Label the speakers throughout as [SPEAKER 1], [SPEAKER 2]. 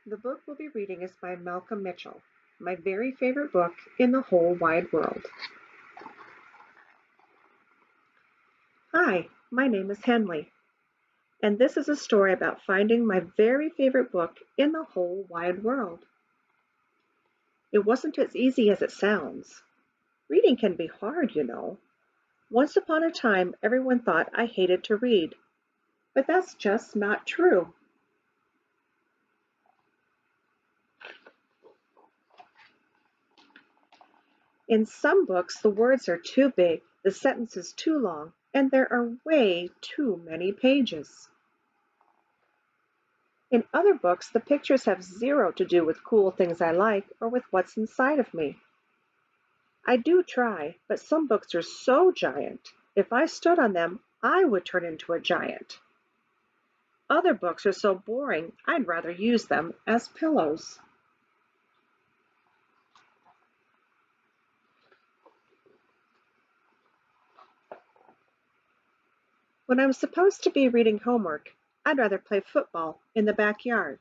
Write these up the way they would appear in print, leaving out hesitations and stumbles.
[SPEAKER 1] The book we'll be reading is by Malcolm Mitchell, my very favorite book in the whole wide world. Hi, my name is Henley, and this is a story about finding my very favorite book in the whole wide world. It wasn't as easy as it sounds. Reading can be hard, you know. Once upon a time, everyone thought I hated to read, but that's just not true. In some books, the words are too big, the sentences too long, and there are way too many pages. In other books, the pictures have zero to do with cool things I like or with what's inside of me. I do try, but some books are so giant, if I stood on them, I would turn into a giant. Other books are so boring, I'd rather use them as pillows. When I'm supposed to be reading homework, I'd rather play football in the backyard.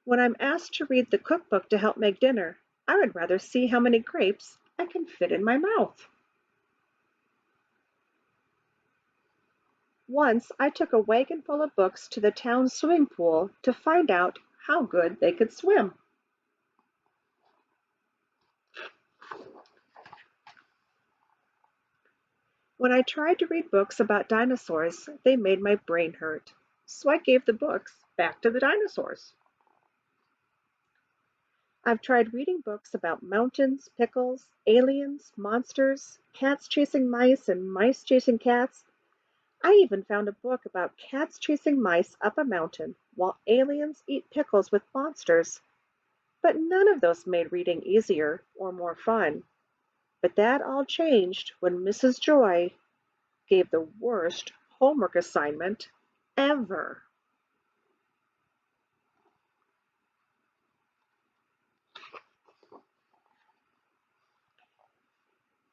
[SPEAKER 1] When I'm asked to read the cookbook to help make dinner, I would rather see how many grapes I can fit in my mouth. Once I took a wagon full of books to the town swimming pool to find out how good they could swim. When I tried to read books about dinosaurs, they made my brain hurt. So I gave the books back to the dinosaurs. I've tried reading books about mountains, pickles, aliens, monsters, cats chasing mice, and mice chasing cats. I even found a book about cats chasing mice up a mountain while aliens eat pickles with monsters. But none of those made reading easier or more fun. But that all changed when Mrs. Joy gave the worst homework assignment ever.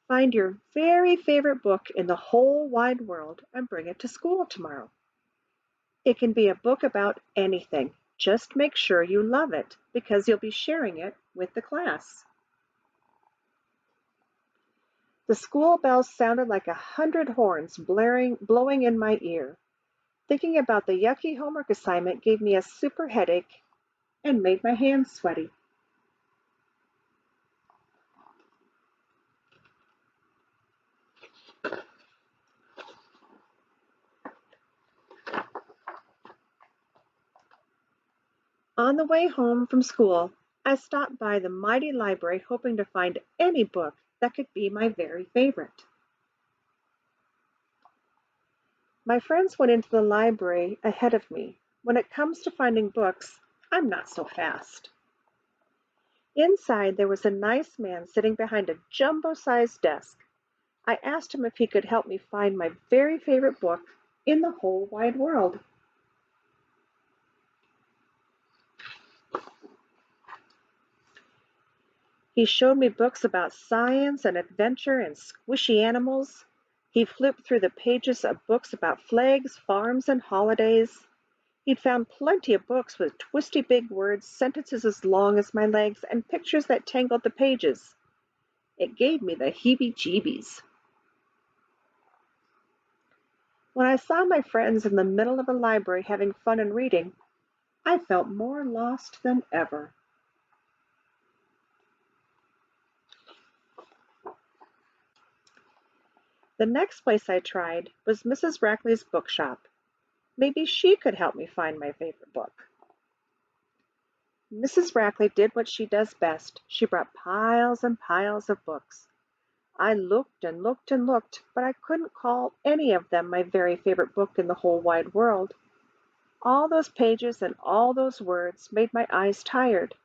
[SPEAKER 1] Find your very favorite book in the whole wide world and bring it to school tomorrow. It can be a book about anything. Just make sure you love it because you'll be sharing it with the class. The school bells sounded like 100 horns blowing in my ear. Thinking about the yucky homework assignment gave me a super headache and made my hands sweaty. On the way home from school, I stopped by the mighty library hoping to find any book that could be my very favorite. My friends went into the library ahead of me. When it comes to finding books, I'm not so fast. Inside, there was a nice man sitting behind a jumbo-sized desk. I asked him if he could help me find my very favorite book in the whole wide world. He showed me books about science and adventure and squishy animals. He flipped through the pages of books about flags, farms, and holidays. He'd found plenty of books with twisty big words, sentences as long as my legs, and pictures that tangled the pages. It gave me the heebie-jeebies. When I saw my friends in the middle of the library having fun and reading, I felt more lost than ever. The next place I tried was Mrs. Rackley's bookshop. Maybe she could help me find my favorite book. Mrs. Rackley did what she does best. She brought piles and piles of books. I looked and looked and looked, but I couldn't call any of them my very favorite book in the whole wide world. All those pages and all those words made my eyes tired.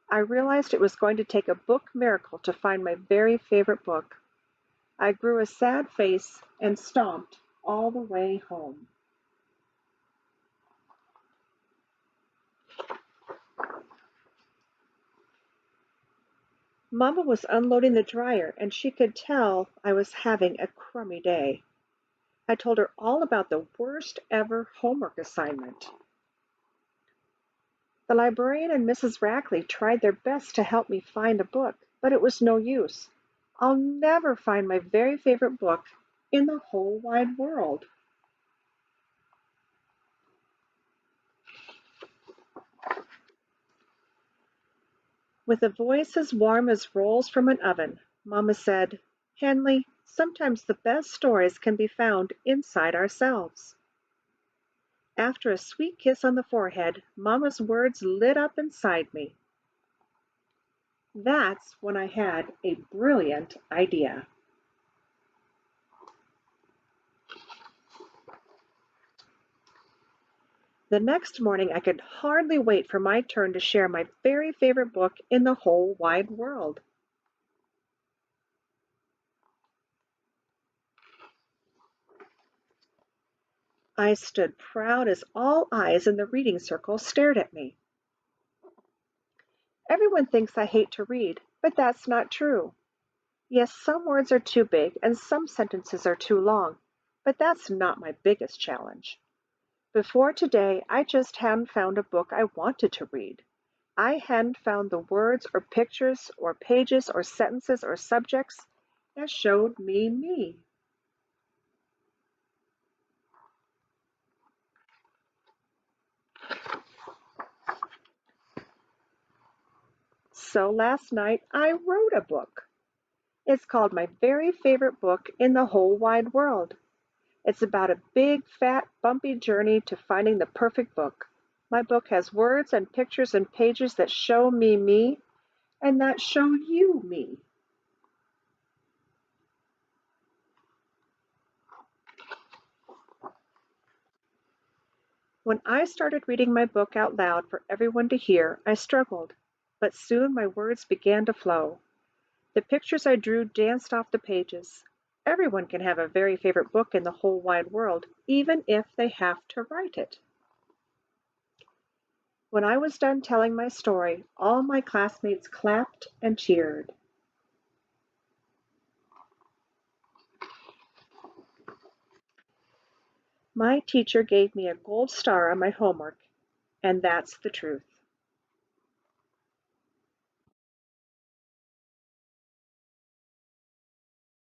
[SPEAKER 1] I realized it was going to take a book miracle to find my very favorite book. I grew a sad face and stomped all the way home. Mama was unloading the dryer and she could tell I was having a crummy day. I told her all about the worst ever homework assignment. The librarian and Mrs. Rackley tried their best to help me find a book, but it was no use. I'll never find my very favorite book in the whole wide world. With a voice as warm as rolls from an oven, Mama said, "Henley, sometimes the best stories can be found inside ourselves." After a sweet kiss on the forehead, Mama's words lit up inside me. That's when I had a brilliant idea. The next morning I could hardly wait for my turn to share my very favorite book in the whole wide world. I stood proud as all eyes in the reading circle stared at me. Everyone thinks I hate to read, but that's not true. Yes, some words are too big and some sentences are too long, but that's not my biggest challenge. Before today, I just hadn't found a book I wanted to read. I hadn't found the words or pictures or pages or sentences or subjects that showed me me. So last night I wrote a book. It's called My Very Favorite Book in the Whole Wide World. It's about a big, fat, bumpy journey to finding the perfect book. My book has words and pictures and pages that show me me and that show you me. When I started reading my book out loud for everyone to hear, I struggled, but soon my words began to flow. The pictures I drew danced off the pages. Everyone can have a very favorite book in the whole wide world, even if they have to write it. When I was done telling my story, all my classmates clapped and cheered. My teacher gave me a gold star on my homework, and that's the truth.